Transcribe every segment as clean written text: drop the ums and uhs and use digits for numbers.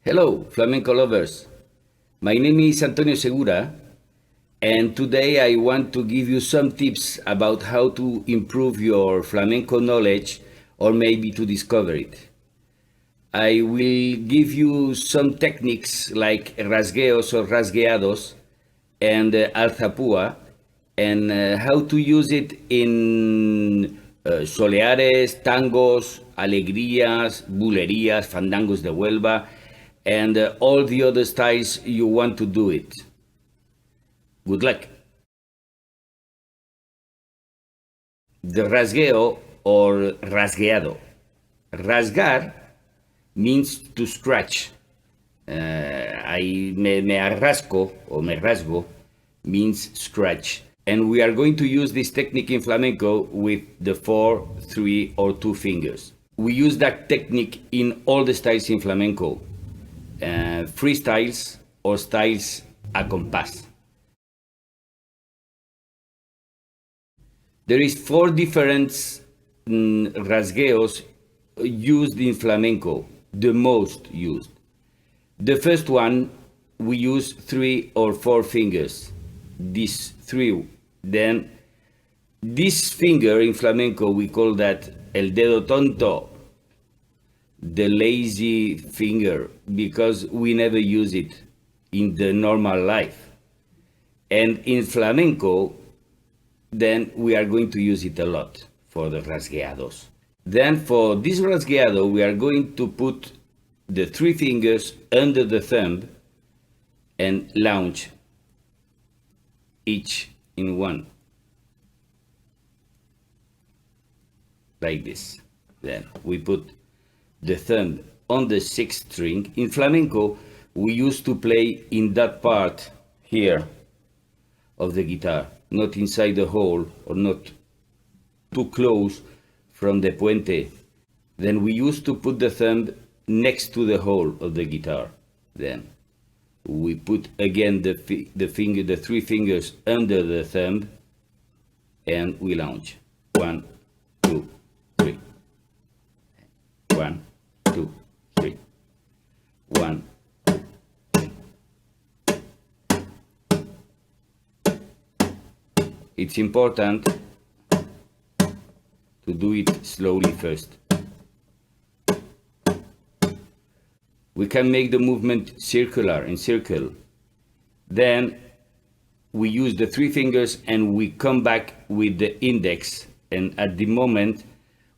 Hello, flamenco lovers. My name is Antonio Segura, and today I want to give you some tips about how to improve your flamenco knowledge or maybe to discover it. I will give you some techniques like rasgueos or rasgueados and Alzapua and how to use it in soleares, tangos, alegrías, bulerías, fandangos de Huelva, and all the other styles you want to do it. Good luck. The rasgueo or rasgueado. Rasgar means to scratch. Me arrasco or me rasgo means scratch. And we are going to use this technique in flamenco with the 4, 3, or 2 fingers. We use that technique in all the styles in flamenco. Freestyles or styles a compás. There is 4 different rasgueos used in flamenco, the most used. The first one, we use 3 or 4 fingers. These 3. Then, this finger in flamenco, we call that el dedo tonto, the lazy finger, because we never use it in the normal life. And in flamenco, then we are going to use it a lot for the rasgueados. Then for this rasgueado, we are going to put the 3 fingers under the thumb and launch each in one. Like this. Then we put the thumb on the 6th string. In flamenco, we used to play in that part here of the guitar, not inside the hole or not too close from the puente. Then we used to put the thumb next to the hole of the guitar. Then we put again the 3 fingers under the thumb and we launch. 1, 2, 3. 1, 2, 3. 1, 2, 3. It's important to do it slowly first. We can make the movement circular in circle. Then we use the 3 fingers and we come back with the index, and at the moment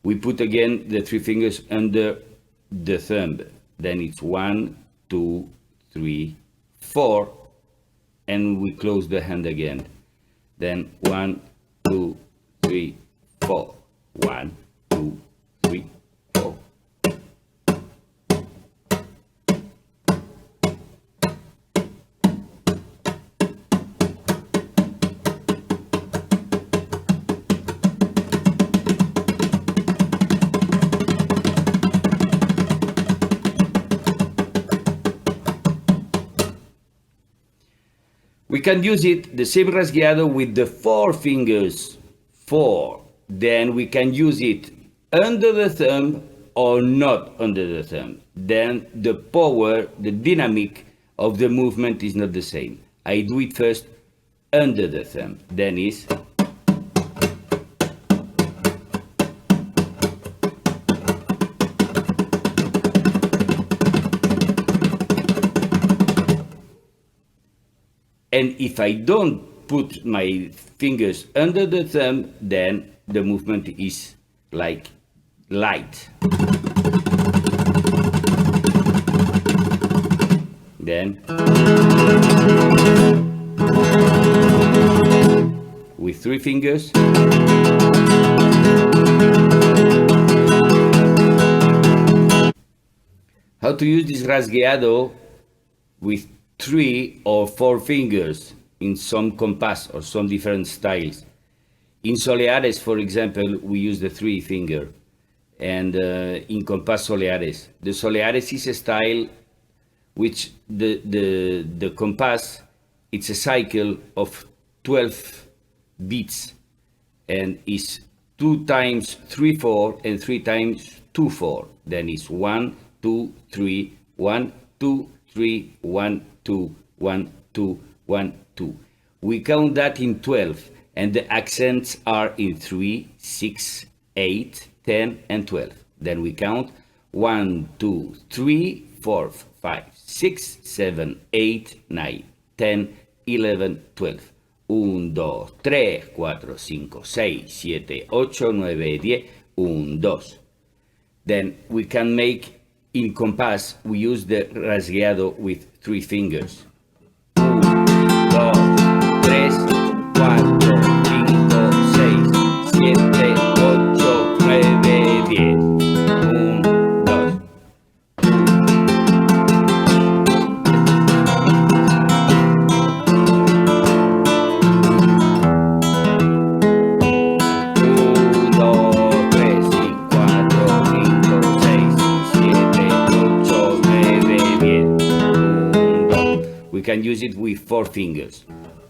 we put again the 3 fingers under the thumb. Then it's 1, 2, 3, 4, and we close the hand again. Then 1, 2, 3, 4. 1, 2, 3, 4. We can use it, the same rasgueado, with the 4 fingers, 4. Then we can use it under the thumb or not under the thumb. Then the power, the dynamic of the movement is not the same. I do it first under the thumb. Then is and if I don't put my fingers under the thumb, then the movement is like light. Then with 3 fingers. How to use this rasgueado with 3 or 4 fingers in some compás or some different styles. In soleares, for example, we use the 3 finger, and in compás soleares. The soleares is a style which the compás, it's a cycle of 12 beats, and is 2 times 3/4 and 3 times 2/4. Then it's 1, 2, 3, 1, 2, 3, 1, 2, 1, 2, 1, 2. We count that in 12, and the accents are in 3, 6, 8, 10, and 12. Then we count 1, 2, 3, 4, 5, 6, 7, 8, 9, 10, 11, 12. 1, 2, 3, 4, 5, 6, 7, 8, 9, 10. 1, 2. Then we can make, in Compás, we use the rasgueado with 3 fingers. 1, 2, 3, 4, 5, 6, 7, 8, 9, 10. 1, 2. 1, 2, 3, 4, 5, 6, 7, 8, 9, 10. 1, 2. We can use it with 4 fingers.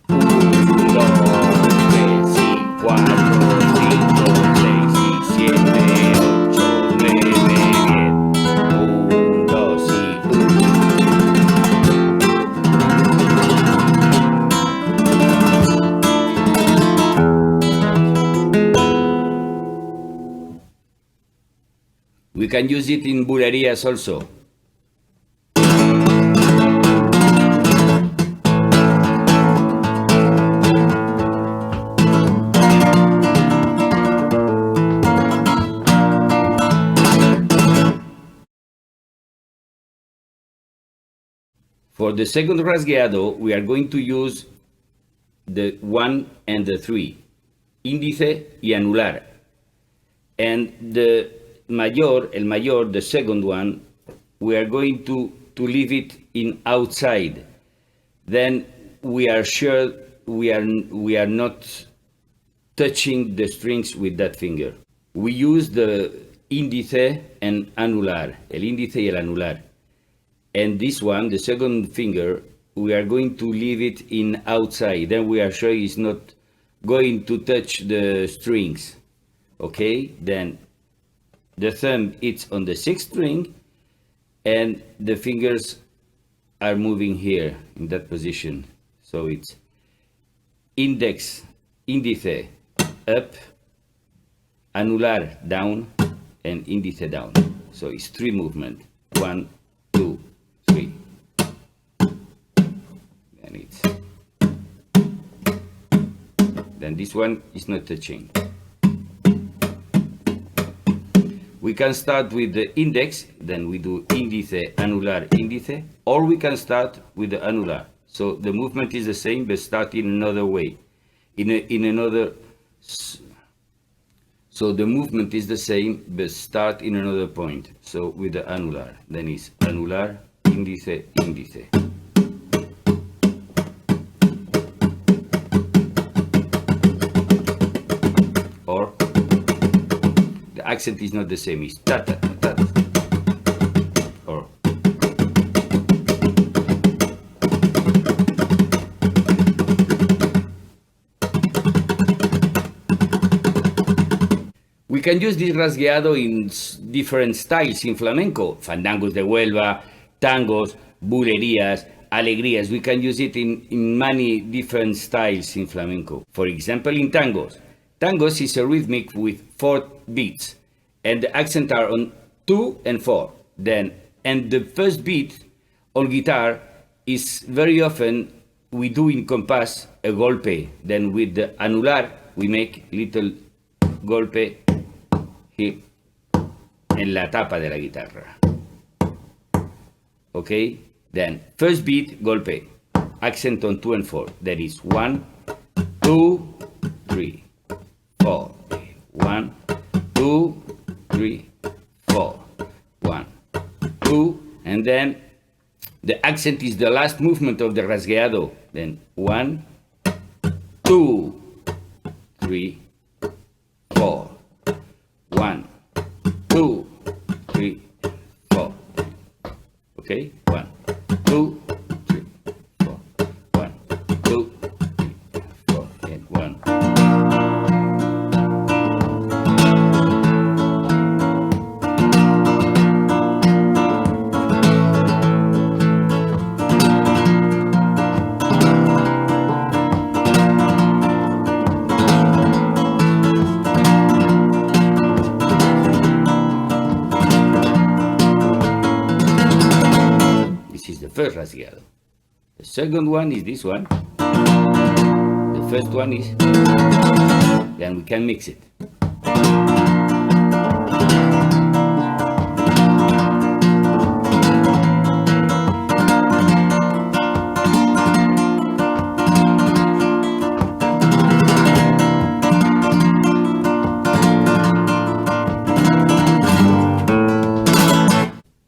1, 2, 3, 4, 5, 6, 7, 8, 9, 10. 1, 2, 1. We can use it in bulerías also. For the second rasgueado, we are going to use the 1 and the 3, índice y anular. And the el mayor, the second one, we are going to leave it in outside. Then we are sure we are not touching the strings with that finger. We use the índice and anular, el índice y el anular. And this one, the second finger, we are going to leave it in outside. Then we are sure it's not going to touch the strings. Okay, then the thumb is on the 6th string, and the fingers are moving here in that position. So it's índice up, anular down, and índice down. So it's 3 movements. 1, 2, 3. And it's then this one is not touching. We can start with the index, then we do índice, anular, índice, or we can start with the anular. So the movement is the same, but start in another way, in another. So the movement is the same, but start in another point. So with the anular, then it's anular, índice, índice. Or the accent is not the same, it's ta ta ta ta. Or we can use this rasgueado in different styles in flamenco, fandangos de Huelva, tangos, bulerías, alegrías. We can use it in many different styles in flamenco. For example, in tangos. Tangos is a rhythmic with 4 beats, and the accents are on 2 and 4. And the first beat on guitar is very often we do in compás a golpe. Then with the anular we make little golpe here en la tapa de la guitarra. Okay? Then first beat golpe, accent on 2 and 4. That is 1, 2, 3, 4. 1, 2, 3, 4. 1, 2, and then the accent is the last movement of the rasgueado. Then 1, 2, 3, 4. 1, 2, 3, 4. Okay? 1, 2, 3, 4. 1, 2, 3, 4. And 1. The second one is this one. The first one is, then we can mix it.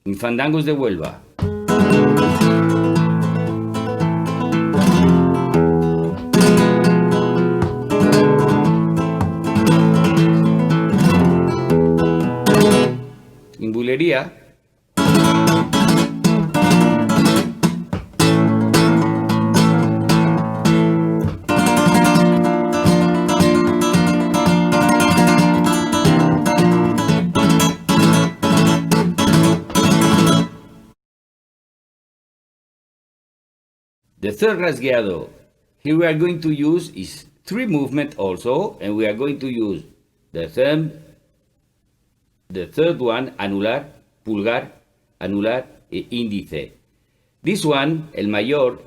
In Fandangos de Huelva. In Bulería. The third rasgueado, here we are going to use is 3 movement also, and we are going to use the thumb, the third one, anular, pulgar, anular, e índice. This one, el mayor,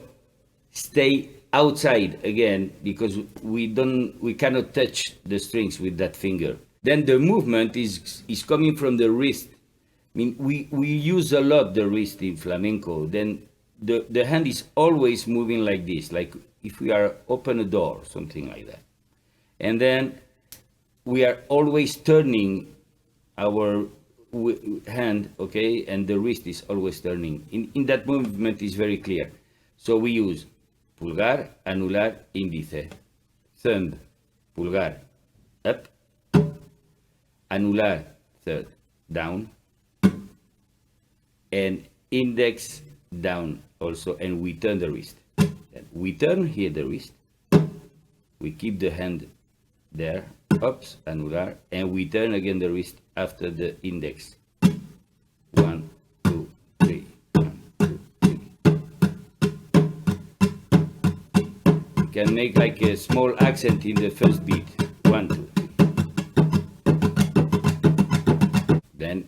stay outside again because we cannot touch the strings with that finger. Then the movement is coming from the wrist. I mean, we use a lot the wrist in flamenco. Then the hand is always moving like this, like if we are open a door, something like that. And then we are always turning our hand, okay, and the wrist is always turning. In that movement is very clear. So we use pulgar, anular, índice, thumb, pulgar, up, anular, third, down, and index down also, and we turn the wrist. We turn here the wrist, we keep the hand there, ups, anular, and we turn again the wrist after the index. 1, 2, 3, 1, 2, 3. We can make like a small accent in the first beat. 1, 2, 3. Then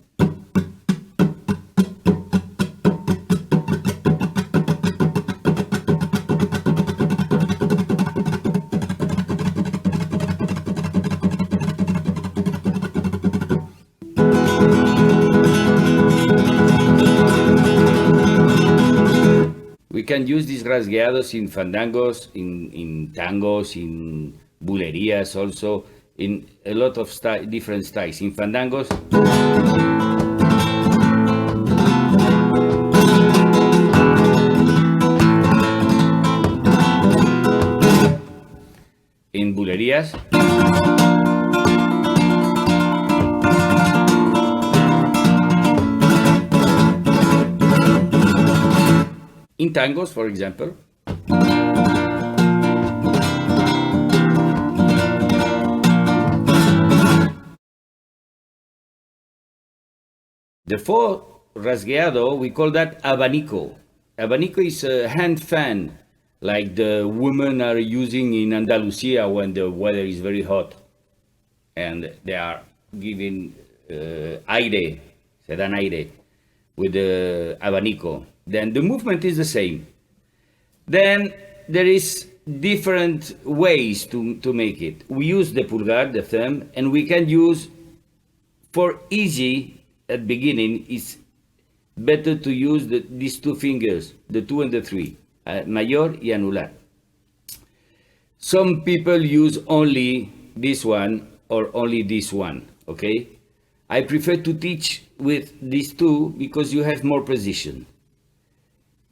we can use these rasgueados in fandangos, in tangos, in bulerías also, in a lot of different styles. In fandangos, in bulerías, in tangos, for example. The fourth rasgueado, we call that abanico. Abanico is a hand fan, like the women are using in Andalusia when the weather is very hot. And they are giving aire, se dan aire, with the abanico. Then the movement is the same. Then there is different ways to make it. We use the pulgar, the thumb, and we can use, for easy at beginning, it's better to use these 2 fingers, the 2 and the 3, mayor y anular. Some people use only this one or only this one, okay? I prefer to teach with these 2 because you have more precision.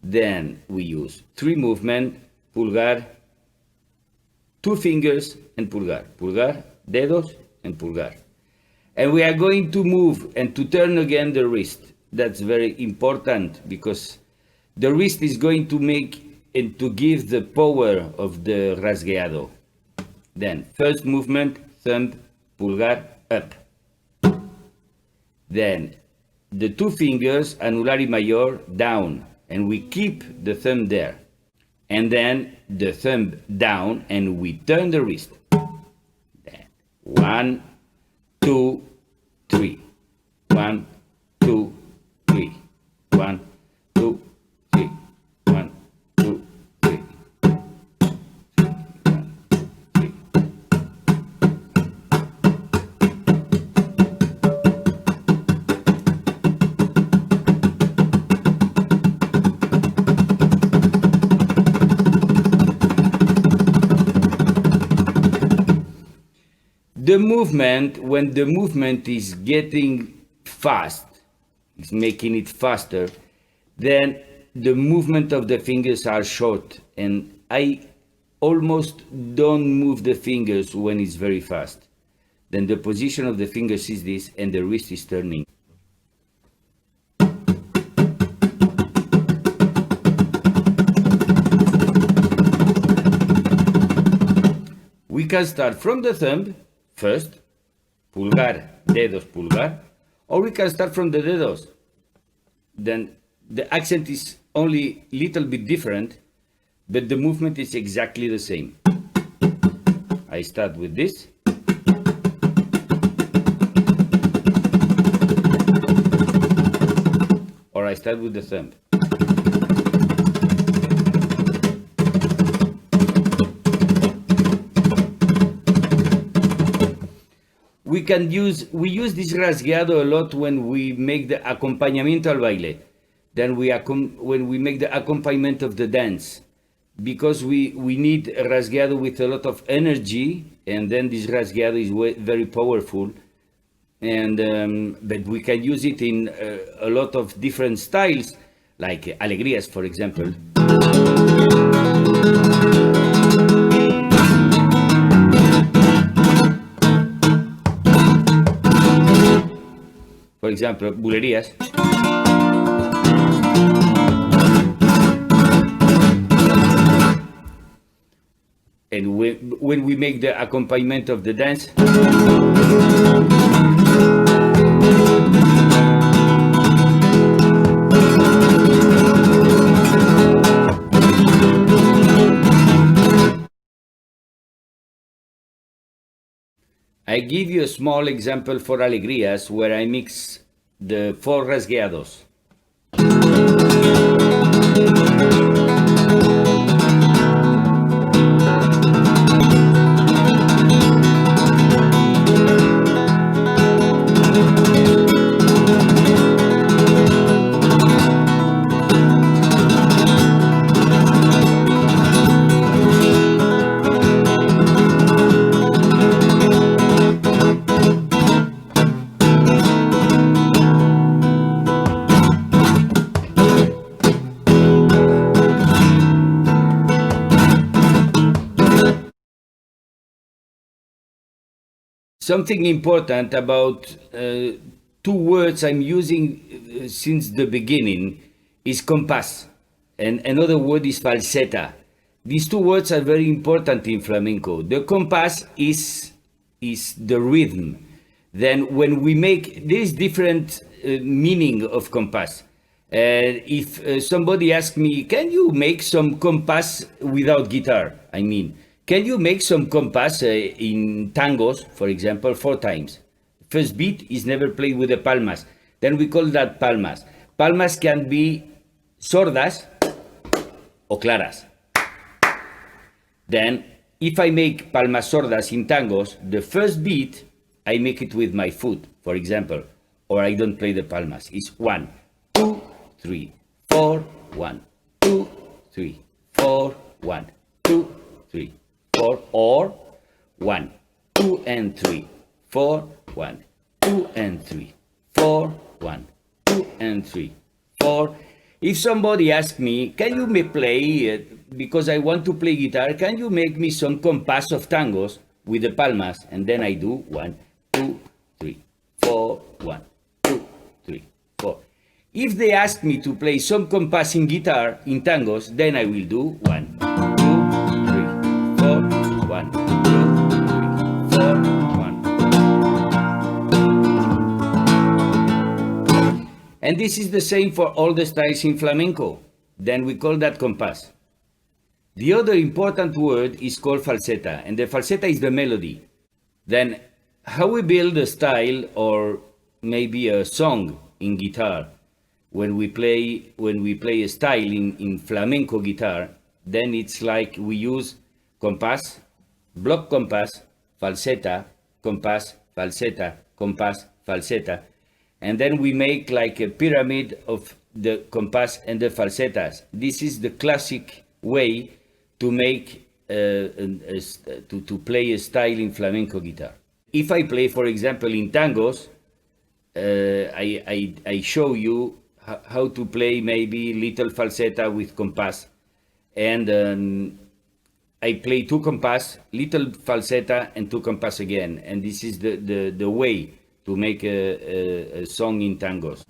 Then we use 3 movement, pulgar, 2 fingers and pulgar, pulgar, dedos and pulgar. And we are going to move and to turn again the wrist. That's very important because the wrist is going to make and to give the power of the rasgueado. Then first movement, thumb, pulgar, up. Then the 2 fingers, anular y mayor, down. And we keep the thumb there. And then the thumb down and we turn the wrist. Then 1, 2, 3. 1, 2, 3. 1, 2, 3. 1, 2, The movement, when the movement is getting fast, it's making it faster, then the movement of the fingers are short, and I almost don't move the fingers when it's very fast. Then the position of the fingers is this, and the wrist is turning. We can start from the thumb first, pulgar, dedos, pulgar, or we can start from the dedos. Then the accent is only a little bit different, but the movement is exactly the same. I start with this. Or I start with the thumb. We use this rasgueado a lot when we make the acompañamiento al baile. Then when we make the accompaniment of the dance, because we need a rasgueado with a lot of energy, and then this rasgueado is very powerful, and but we can use it in a lot of different styles, like alegrías, for example. For example, bulerías. And when we make the accompaniment of the dance, I give you a small example for alegrías where I mix the 4 rasgueados. Something important about 2 words I'm using since the beginning is compás, and another word is falseta. These 2 words are very important in flamenco. The compás is the rhythm. Then when we make, there is different meaning of compás. If somebody asks me, can you make some compás without guitar? I mean, can you make some compás in tangos, for example, 4 times? First beat is never played with the palmas. Then we call that palmas. Palmas can be sordas or claras. Then, if I make palmas sordas in tangos, the first beat, I make it with my foot, for example, or I don't play the palmas. It's 1, 2, 3, 4, 1, 2, 3, 4, 1, 2, 3. 4, or 1, 2, and 3, 4, 1, 2, and 3, 4, 1, 2, and 3, 4. If somebody asks me, can you play, because I want to play guitar, can you make me some compás of tangos with the palmas? And then I do 1, 2, 3, 4, 1, 2, 3, 4. If they ask me to play some compás in guitar, in tangos, then I will do 1, 1, 2, 3, 4, 1. And this is the same for all the styles in flamenco. Then we call that compás. The other important word is called falseta, and the falseta is the melody. Then how we build a style or maybe a song in guitar, when we play a style in flamenco guitar, then it's like we use compás, block compás, falseta, compás, falseta, compás, falseta. And then we make like a pyramid of the compás and the falsetas. This is the classic way to make to play a style in flamenco guitar. if I play, for example, in tangos, I show you how to play maybe little falseta with compás, and I play two compás, little falseta, and two compás again, and this is the way to make a song in tangos.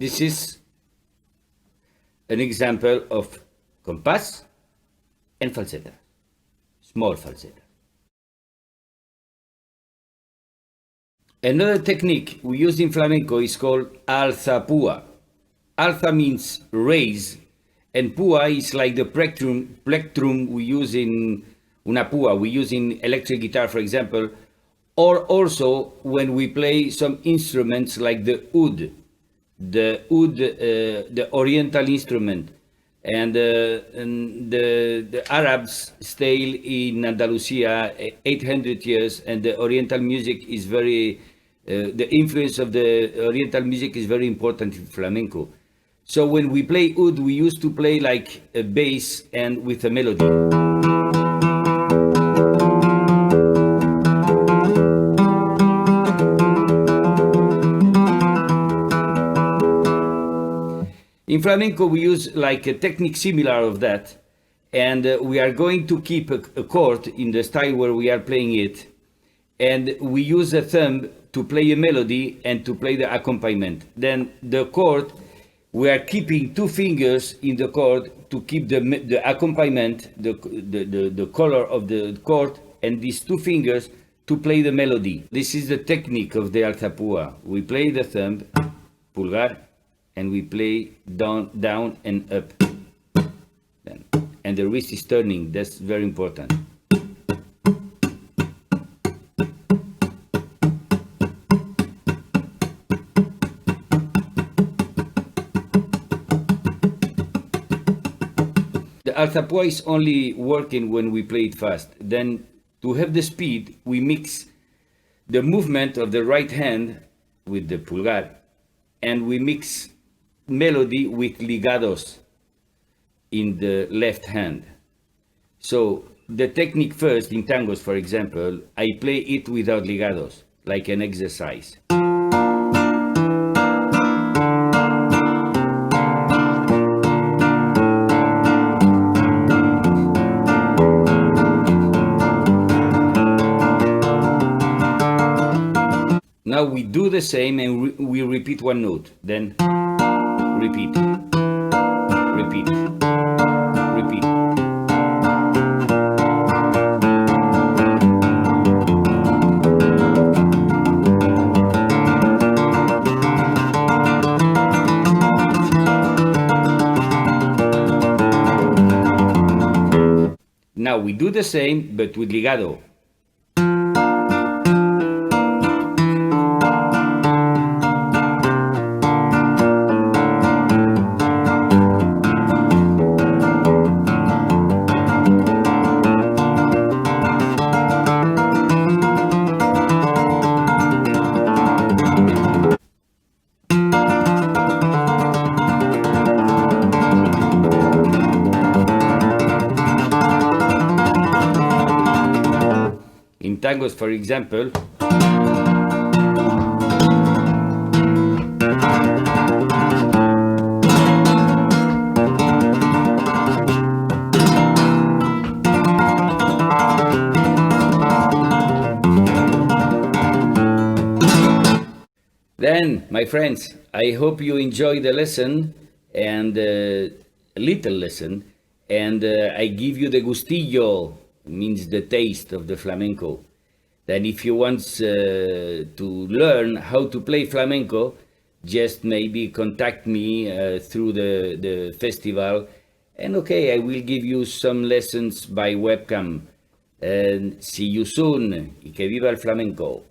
This is an example of compás and falseta, small falseta. Another technique we use in flamenco is called Alzapua. Alza means raise, and pua is like the plectrum we use in una pua, we use in electric guitar, for example, or also when we play some instruments like the oud. The oud, the oriental instrument, and the Arabs stay in Andalusia 800 years, and the oriental music is very, the influence of the oriental music is very important in flamenco. So when we play oud, we used to play like a bass and with a melody. In flamenco, we use like a technique similar of that, and we are going to keep a chord in the style where we are playing it, and we use a thumb to play a melody and to play the accompaniment. Then the chord, we are keeping two fingers in the chord to keep the accompaniment, the color of the chord, and these two fingers to play the melody. This is the technique of the Alzapua. We play the thumb, pulgar, and we play down and up. And the wrist is turning, that's very important. The Alzapua is only working when we play it fast. Then to have the speed, we mix the movement of the right hand with the pulgar, and we mix melody with ligados in the left hand. So the technique first in tangos, for example, I play it without ligados, like an exercise. Now we do the same and we repeat one note, then repeat, repeat, repeat. Now we do the same but with ligado. Tangos, for example, Then, my friends, I hope you enjoy the lesson and little lesson, and I give you the gustillo, means the taste of the flamenco. Then, if you want to learn how to play flamenco, just maybe contact me through the festival, and okay, I will give you some lessons by webcam. And see you soon. Y que viva el flamenco.